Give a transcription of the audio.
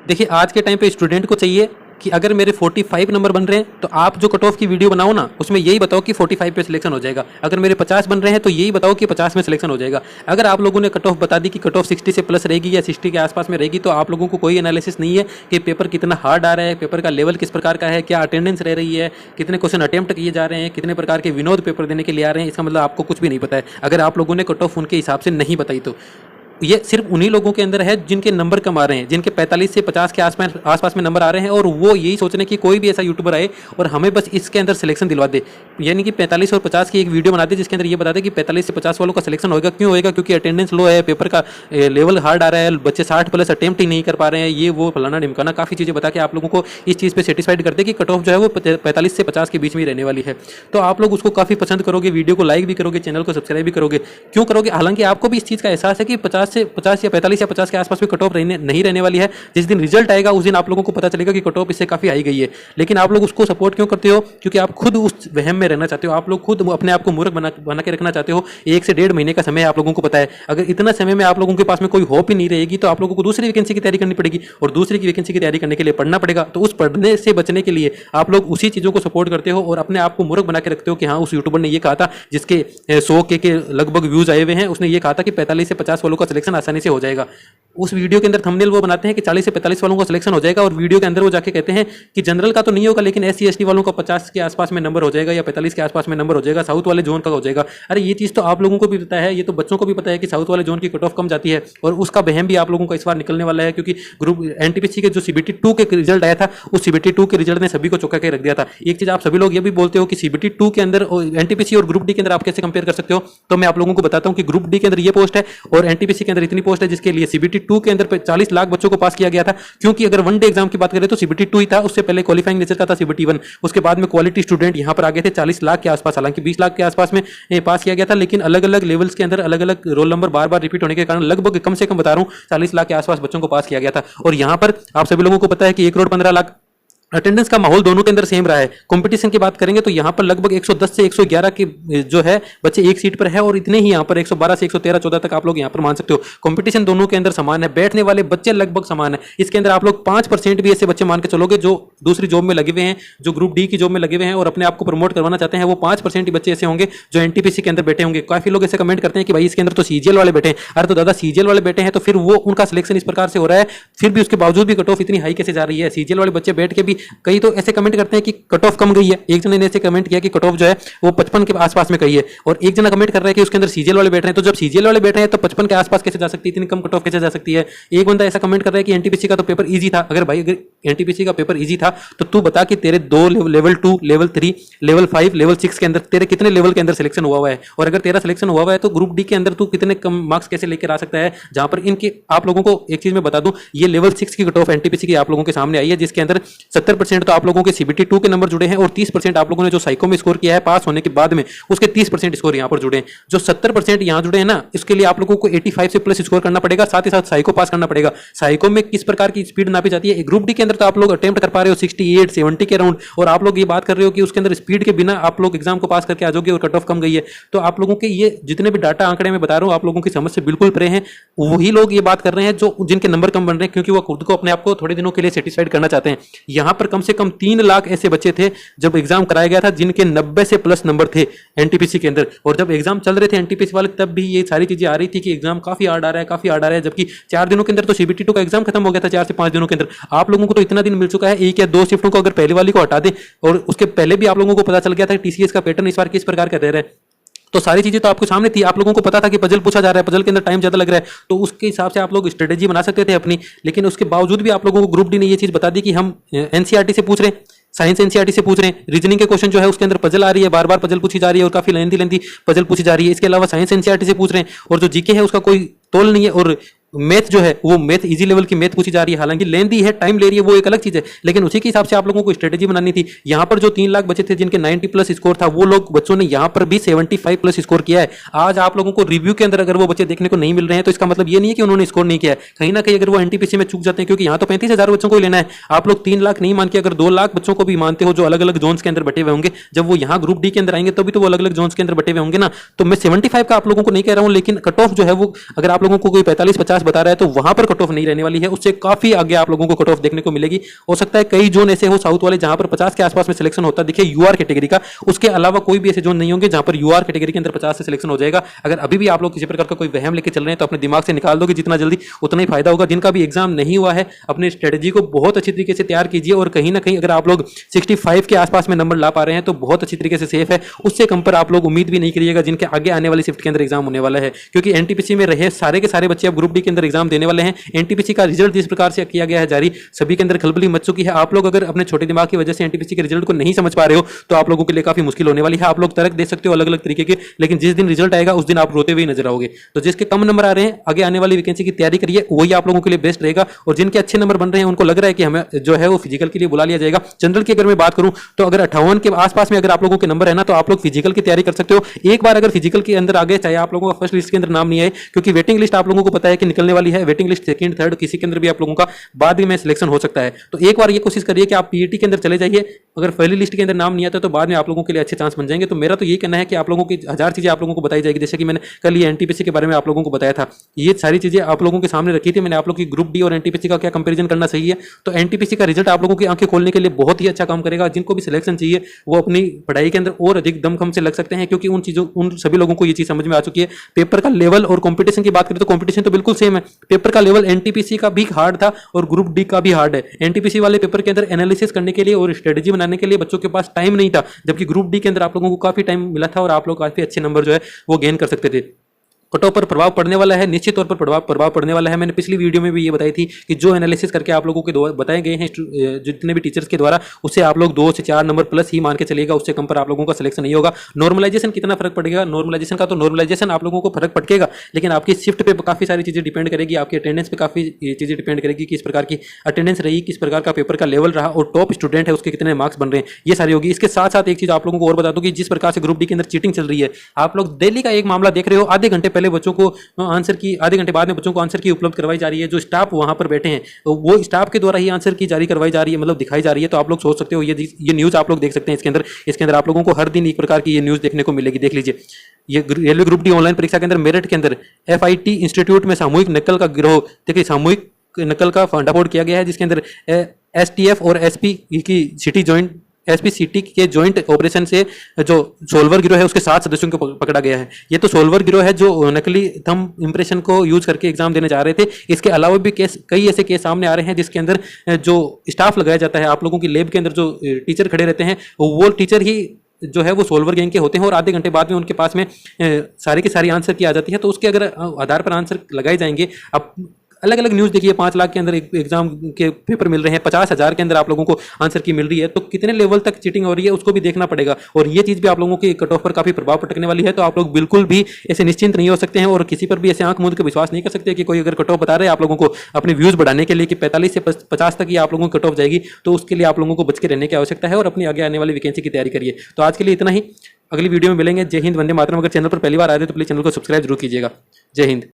देखिए आज के टाइम पे स्टूडेंट को चाहिए कि अगर मेरे 45 नंबर बन रहे हैं तो आप जो कट ऑफ की वीडियो बनाओ ना, उसमें यही बताओ कि 45 पे सिलेक्शन हो जाएगा। अगर मेरे 50 बन रहे हैं तो यही बताओ कि 50 में सिलेक्शन हो जाएगा। अगर आप लोगों ने कट ऑफ बता दी कि कट ऑफ 60 से प्लस रहेगी या 60 के आसपास में रहेगी, तो आप लोगों को कोई एनालिसिस नहीं है कि पेपर कितना हार्ड आ रहा है, पेपर का लेवल किस प्रकार का है, क्या अटेंडेंस रह रही है, कितने क्वेश्चन अटेम्प्ट किए जा रहे हैं, कितने प्रकार के विनोद पेपर देने के लिए आ रहे हैं। इसका मतलब आपको कुछ भी नहीं पता है अगर आप लोगों ने कट ऑफ उनके हिसाब से नहीं बताई तो। ये सिर्फ उन्हीं लोगों के अंदर है जिनके नंबर कम आ रहे हैं, जिनके 45 से 50 के आसपास में नंबर आ रहे हैं, और वो यही सोच रहे हैं कि कोई भी ऐसा यूट्यूबर आए और हमें बस इसके अंदर सिलेक्शन दिलवा दे, यानी कि 45 और 50 की एक वीडियो बना दे जिसके अंदर ये बता दे कि 45 से 50 वालों का सिलेक्शन होगा। क्यों होगा? क्योंकि अटेंडेंस लो है, पेपर का लेवल हार्ड आ रहा है, बच्चे 60 प्लस अटेम्प्ट ही नहीं कर पा रहे हैं, ये वो फलाना ढिमकाना काफ़ी चीज़ें बता के आप लोगों को इस चीज़ पर सेटिस्फाइड करते हैं कि कट ऑफ जो है वो 45 से 50 के बीच में ही रहने वाली है। तो आप लोग उसको काफ़ी पसंद करोगे, वीडियो को लाइक भी करोगे, चैनल को सब्सक्राइब भी करोगे। क्यों करोगे? हालांकि आपको भी इस चीज़ का एहसास है कि 50 या 50 के आसपास में कट ऑफ नहीं रहने वाली है। जिस दिन रिजल्ट आएगा उस दिन आप लोगों को पता चलेगा कि कट ऑफ इससे काफी आई गई है। लेकिन आप लोग उसको सपोर्ट क्यों करते हो? क्योंकि आप खुद उस वहम में रहना चाहते हो, आप लोग खुद अपने आप को मूर्ख बना के रखना चाहते हो। 1 से 1.5 महीने का समय आप लोगों को पता है। अगर इतना समय में आप लोगों के पास में कोई होप ही नहीं रहेगी तो आप लोगों को दूसरी वैकेंसी की तैयारी करनी पड़ेगी, और दूसरी की वैकेंसी की तैयारी करने के लिए पढ़ना पड़ेगा। तो उस पढ़ने से बचने के लिए आप लोग उसी चीजों को सपोर्ट करते हो और अपने आप को मूर्ख बना के रखते हो कि हाँ, उस यूट्यूबर ने ये कहा था जिसके 100 के लगभग व्यूज आए हुए हैं, उसने ये कहा था कि 45 से 50 वालों का सिलेक्शन आसानी से हो जाएगा। उस वीडियो के अंदर थंबनेल वो बनाते हैं कि 40 से 45 वालों का सिलेक्शन हो जाएगा, और वीडियो के अंदर वो जाके कहते हैं कि जनरल का तो नहीं होगा लेकिन SC ST वालों का 50 के आसपास में नंबर हो जाएगा या 45 के आसपास में नंबर हो जाएगा, साउथ वाले जोन का हो जाएगा। अरे ये चीज़ तो आप लोगों को भी पता है, ये तो बच्चों को भी पता है कि साउथ वाले जोन की कट ऑफ कम जाती है, और उसका वहम भी आप लोगों का इस बार निकलने वाला है। क्योंकि ग्रुप NTPC के जो CBT 2 के रिजल्ट आया था, उस CBT 2 के रिजल्ट ने सभी को चौंका के रख दिया था। एक चीज़ आप सभी लोग ये भी बोलते हो कि CBT 2 के अंदर NTPC और ग्रुप डी के अंदर आप कैसे कंपेयर कर सकते हो, तो मैं आप लोगों को बताता हूँ कि ग्रुप डी के अंदर ये पोस्ट है और NTPC के अंदर इतनी पोस्ट है, जिसके लिए CBT 2 के अंदर 40 लाख बच्चों को पास किया गया था। क्योंकि अगर वन डे एग्जाम की बात करें तो CBT 2 ही था, उससे पहले क्वालिफाइंग नेचर का था CBT 1, उसके बाद में क्वालिटी स्टूडेंट यहां पर आ गए थे 40 लाख के आसपास। हालांकि 20 लाख के आसपास में पास किया गया था, लेकिन अलग अलग लेवल्स के अंदर अलग अलग रोल नंबर बार बार रिपीट होने के कारण लगभग कम से कम बता रहा हूं 40 लाख के आसपास बच्चों को पास किया गया था। और यहां पर आप सभी लोगों को पता है कि 1,15,00,000 अटेंडेंस का माहौल दोनों के अंदर सेम रहा है। कंपटीशन की बात करेंगे तो यहाँ पर लगभग 110 से 111 के जो है बच्चे एक सीट पर है, और इतने ही यहाँ पर 112 से 113 14 तक आप लोग यहाँ पर मान सकते हो। कंपटीशन दोनों के अंदर समान है, बैठने वाले बच्चे लगभग समान है। इसके अंदर आप लोग 5% भी ऐसे बच्चे मान के चलोगे जो दूसरी जॉब में लगे हुए हैं, जो ग्रुप डी की जॉब में लगे हुए हैं और अपने आप को प्रमोट करवाना चाहते हैं, वो 5% ही बच्चे ऐसे होंगे जो NTPC के अंदर बैठे होंगे। काफी लोग ऐसे कमेंट करते हैं कि भाई इसके अंदर तो CGL वाले बैठे हैं। अरे तो दादा CGL वाले बैठे हैं तो फिर वो उनका सिलेक्शन इस प्रकार से हो रहा है, फिर भी उसके बावजूद भी कट ऑफ इतनी हाई कैसे जा रही है? CGL वाले बच्चे बैठ के भी कई तो ऐसे कमेंट करते हैं कि कट ऑफ कम गई है। एक जने ने ऐसे कमेंट किया कि कट ऑफ जो है वो 55 के आसपास में गई है, और एक जना कमेंट कर रहा है कि उसके अंदर CGL वाले बैठ रहे हैं। तो जब CGL वाले बैठ रहे हैं तो 55 के आसपास कैसे जा सकती है? इतनी कम कट ऑफ कैसे जा सकती है? एक बंदा ऐसा कमेंट कर रहा है कि NTPC का तो पेपर इजी था। अगर भाई अगर NTPC का पेपर इजी था तो तू बता कि तेरे 2 लेवल 2, लेवल 3, लेवल 5, लेवल 6 के अंदर तेरे कितने लेवल के अंदर सिलेक्शन हुआ है? और अगर तेरा सिलेक्शन हुआ है तो ग्रुप डी के अंदर तू कितने कम मार्क्स कैसे लेकर आ सकता है? जहां पर इनके आप लोगों को एक चीज मैं बता दूं, ये लेवल 6 की कट ऑफ NTPC की आप लोगों के सामने आई है, जिसके अंदर 70% तो आप लोगों के CBT 2 के नंबर जुड़े हैं, और 30% आप लोगों ने जो साइको में स्कोर किया है पास होने के बाद में, उसके 30% स्कोर यहां पर जुड़े हैं। जो 70% यहां जुड़े हैं ना, इसके लिए आप लोगों को 85 से प्लस स्कोर करना पड़ेगा, साथ ही साथ साइको पास करना पड़ेगा। साइको में किस प्रकार की स्पीड नापी जाती है? ग्रुप डी के अंदर तो आप लोग अटेम्प्ट कर पा रहे हो 68 70 के अराउंड, और आप लोग ये बात कर रहे हो कि उसके अंदर स्पीड के बिना आप लोग एग्जाम को पास करके आ जाओगे और कट ऑफ कम गई है। तो आप लोगों के ये जितने भी डाटा आंकड़े में बता रहा हूं, आप लोगों की समझ से बिल्कुल परे हैं। वही लोग ये बात कर रहे हैं जो जिनके नंबर कम बन रहे हैं, क्योंकि वो खुद को अपने आप को थोड़े दिनों के लिए सेटिस्फाइड करना चाहते हैं। यहां पर कम से कम 3 लाख ऐसे बच्चे थे जब एग्जाम कराया गया था जिनके 90 से प्लस नंबर थे NTPC के अंदर, और जब एग्जाम चल रहे थे NTPC वाले तब भी ये सारी चीजें आ रही थी कि एग्जाम काफी हार्ड आ रहा है, काफी हार्ड आ रहा है। जबकि 4 दिनों के अंदर तो CBT 2 का एग्जाम खत्म हो गया था, 4 से 5 दिनों के अंदर। आप लोगों को तो इतना दिन मिल चुका है, 1 या 2 शिफ्टों को अगर पहले वाली को हटा दे, और उसके पहले भी आप लोगों को पता चल गया था TCS का पैटर्न इस बार किस प्रकार का रह रहा है। तो सारी चीजें तो आपके सामने थी, आप लोगों को पता था कि पजल पूछा जा रहा है, पजल के अंदर टाइम ज्यादा लग रहा है, तो उसके हिसाब से आप लोग स्ट्रेटेजी बना सकते थे अपनी। लेकिन उसके बावजूद भी आप लोगों को ग्रुप डी ने ये चीज बता दी कि हम NCERT से पूछ रहे हैं, साइंस NCERT से पूछ रहे हैं, रीजनिंग के क्वेश्चन जो है उसके अंदर पजल आ रही है, बार बार पजल पूछी जा रही है और काफी लेंथी पजल पूछी जा रही है। इसके अलावा साइंस NCERT से पूछ रहे हैं, और जो जीके है उसका कोई तोल नहीं है, और मैथ जो है वो मैथ इजी लेवल की मैथ पूछी जा रही है। हालांकि लेंथी है, टाइम ले रही है, वो एक अलग चीज है, लेकिन उसी के हिसाब से आप लोगों को स्ट्रेटेजी बनानी थी। यहां पर जो 3 लाख बच्चे थे जिनके 90 प्लस स्कोर था, वो लोग बच्चों ने यहां पर भी 75 प्लस स्कोर किया है। आज आप लोगों को रिव्यू के अंदर अगर वो बच्चे देखने को नहीं मिल रहे हैं तो इसका मतलब ये नहीं है कि उन्होंने स्कोर नहीं किया है। कहीं ना कहीं अगर वो NTPC में चूक जाते हैं, क्योंकि यहाँ तो 35,000 बच्चों को ही लेना है। आप लोग 3 लाख नहीं मान के अगर 2 लाख बच्चों को भी मानते हो जो अलग अलग जोन्स के अंदर बैठे हुए होंगे, जब वो यहाँ ग्रुप डी के अंदर आएंगे तभी तो वो अलग अलग जोन्स के अंदर बैठे हुए होंगे ना। तो मैं 75 का आप लोगों को नहीं कह रहा हूँ, लेकिन कट ऑफ जो है वो अगर आप लोगों को कोई 45 50 50 बता रहा है तो वहां पर कट ऑफ नहीं रहने वाली है, उससे काफी आगे आप लोगों को कट ऑफ देखने को मिलेगी। हो सकता है कई जोन ऐसे हो साउथ वाले जहां पर 50 के आसपास में सिलेक्शन होता है, देखिए यूआर कैटेगरी का, उसके अलावा कोई भी ऐसे जोन नहीं होंगे जहां पर यूआर कैटेगरी के अंदर 50 से सिलेक्शन हो जाएगा। अगर अभी भी आप लोग किसी प्रकार का कोई वहम लेके चल रहे हैं तो अपने दिमाग से निकाल दोगे, जितना जल्दी उतना ही फायदा होगा। जिनका भी एग्जाम नहीं हुआ है अपनी स्ट्रेटेजी को बहुत अच्छी तरीके से तैयार कीजिए, और कहीं ना कहीं अगर आप लोग 65 के आसपास में नंबर ला पा रहे हैं तो बहुत अच्छी तरीके से सेफ है। उससे कम पर आप लोग उम्मीद भी नहीं करिएगा जिनके आगे आने वाली शिफ्ट के अंदर एग्जाम होने वाला है, क्योंकि एनटीपीसी में रहे सारे के सारे बच्चे अब ग्रुप डी के अंदर एग्जाम देने वाले हैं। एनटीपीसी का रिजल्ट जिस प्रकार से किया गया है जारी, सभी के अंदर खलबली मच चुकी है। आप लोग अगर अपने छोटे दिमाग की वजह से एनटीपीसी के रिजल्ट को नहीं समझ पा रहे हो तो आप लोगों के लिए काफी मुश्किल होने वाली है। आप लोग तर्क दे सकते हो अलग अलग तरीके के, लेकिन जिस दिन रिजल्ट आएगा उस दिन आप रोते हुए नजर आओगे। तो जिसके कम नंबर आ रहे हैं आगे आने वाली वैकेंसी की तैयारी करिए, वही आप लोगों के लिए बेस्ट रहेगा। और जिनके अच्छे नंबर बन रहे हैं उनको लग रहा है कि हमें जो है वो फिजिकल के लिए बुला लिया जाएगा। जनरल की अगर मैं बात करूं तो अगर 58 के आसपास में अगर आप लोगों के नंबर है ना तो आप लोग फिजिकल की तैयारी कर सकते हो। एक बार अगर फिजिकल के अंदर आ गए, चाहे आप लोगों का फर्स्ट लिस्ट के अंदर नाम नहीं आए, क्योंकि वेटिंग लिस्ट आप लोगों को पता है कि निकलने वाली है। वेटिंग लिस्ट सेकंड थर्ड किसी के अंदर भी आप लोगों का बाद में सिलेक्शन हो सकता है। तो एक बार ये कोशिश करिए कि आप पीईटी के अंदर चले जाइए। अगर पहली लिस्ट के अंदर नाम नहीं आता तो बाद में आप लोगों के लिए अच्छे चांस बन जाएंगे। तो मेरा तो यही कहना है कि आप लोगों की 1000 चीजें आप लोगों को बताई जाएगी, जैसे कि मैंने कल ये एनटीपीसी के बारे में आप लोगों को बताया था। ये सारी चीजें आप लोगों के सामने रखी थी मैंने, आप लोग की ग्रुप डी और एनटीपीसी का क्या कंपैरिजन करना सही है। तो एनटीपीसी का रिजल्ट आप लोगों की आंखें खोलने के लिए बहुत ही अच्छा काम करेगा। जिनको भी सिलेक्शन चाहिए वो अपनी पढ़ाई के अंदर और अधिक दमखम से लग सकते हैं, क्योंकि उन सभी लोगों को ये चीज समझ में आ चुकी है। पेपर का लेवल और कंपटीशन की बात करें तो कंपटीशन तो बिल्कुल सेम है। पेपर का लेवल एनटीपीसी का भी हार्ड था और ग्रुप डी का भी हार्ड है। एनटीपीसी वाले पेपर के अंदर एनालिसिस करने के लिए और स्ट्रेटेजी बनाने के लिए बच्चों के पास टाइम नहीं था, जबकि ग्रुप डी के अंदर आप लोगों को काफी टाइम मिला था और आप लोग काफी अच्छे नंबर जो है वो गेन कर सकते थे। कट ऑफ पर प्रभाव पड़ने वाला है, निश्चित तौर पर प्रभाव पड़ने वाला है। मैंने पिछली वीडियो में भी ये बताई थी कि जो एनालिसिस करके आप लोगों के बताए गए हैं जितने भी टीचर्स के द्वारा, उससे आप लोग 2 से 4 नंबर प्लस ही मान के चलिएगा, उससे कम पर आप लोगों का सिलेक्शन नहीं होगा। नॉर्मलाइजेशन कितना फर्क पड़ेगा, नॉर्मलाइजेशन का तो नॉर्मलाइजेशन आप लोगों को फर्क पड़ेगा, लेकिन आपकी शिफ्ट पे काफी सारी चीजें डिपेंड करेगी, आपकी अटेंडेंस पे काफी चीजें डिपेंड करेगी, किस प्रकार की अटेंडेंस रही, किस प्रकार का पेपर का लेवल रहा और टॉप स्टूडेंट है उसके कितने मार्क्स बन रहे हैं, ये सारी होगी। इसके साथ साथ एक चीज आप लोगों को और बता दूं कि जिस प्रकार से ग्रुप डी के अंदर चीटिंग चल रही है, आप लोग डेली का एक मामला देख रहे हो, आधे घंटे पहले बच्चों को आंसर की, आधे घंटे बाद में बच्चों को आंसर की उपलब्ध करवाई जा रही है। जो स्टाफ वहां पर बैठे हैं तो वो स्टाफ के द्वारा ही आंसर की जारी करवाई जा रही है, मतलब दिखाई जा रही है। तो आप लोग सोच सकते हो ये न्यूज आप लोग देख सकते हैं। इसके अंदर आप लोगों को हर दिन एक प्रकार की ये न्यूज देखने को मिलेगी। देख लीजिए, ये रेलवे ग्रुप डी ऑनलाइन परीक्षा के अंदर मेरिट के अंदर FIT इंस्टीट्यूट में सामूहिक नकल का गिरोह, देखिए सामूहिक नकल का फंडाफोड़ किया गया है, जिसके अंदर STF और SP की सिटी जॉइंट SP सिटी के ज्वाइंट ऑपरेशन से जो सोल्वर गिरोह है उसके 7 सदस्यों को पकड़ा गया है। ये तो सोल्वर गिरोह है जो नकली थंब इंप्रेशन को यूज करके एग्जाम देने जा रहे थे। इसके अलावा भी कई ऐसे केस सामने आ रहे हैं जिसके अंदर जो स्टाफ लगाया जाता है, आप लोगों की लैब के अंदर जो टीचर खड़े रहते हैं वो टीचर ही जो है वो सोल्वर गैंग के होते हैं और आधे घंटे बाद में उनके पास में सारी की सारी आंसर की आ जाती है। तो उसके अगर आधार पर आंसर लगाए जाएंगे, अब अलग अलग न्यूज़ देखिए, 5 लाख के अंदर एग्जाम के पेपर मिल रहे हैं, 50,000 के अंदर आप लोगों को आंसर की मिल रही है, तो कितने लेवल तक चीटिंग हो रही है उसको भी देखना पड़ेगा। और ये चीज़ भी आप लोगों की कट ऑफ पर काफी प्रभाव पटकने वाली है। तो आप लोग बिल्कुल भी ऐसे निश्चिंत नहीं हो सकते हैं और किसी पर भी ऐसे आंख मूंद के विश्वास नहीं कर सकते कि कोई अगर कट ऑफ बता रहे हैं आप लोगों को अपने व्यूज बढ़ाने के लिए कि 45 से 50 तक ही आप लोगों की कट ऑफ जाएगी, तो उसके लिए आप लोगों को बच के रहने की आवश्यकता है और अपनी आगे आने वाली वैकेंसी की तैयारी करिए। तो आज के लिए इतना ही, अगली वीडियो में मिलेंगे। जय हिंद, वंदे मातरम। अगर चैनल पर पहली बार आए थे तो प्लीज चैनल को सब्सक्राइब जरूर कीजिएगा। जय हिंद।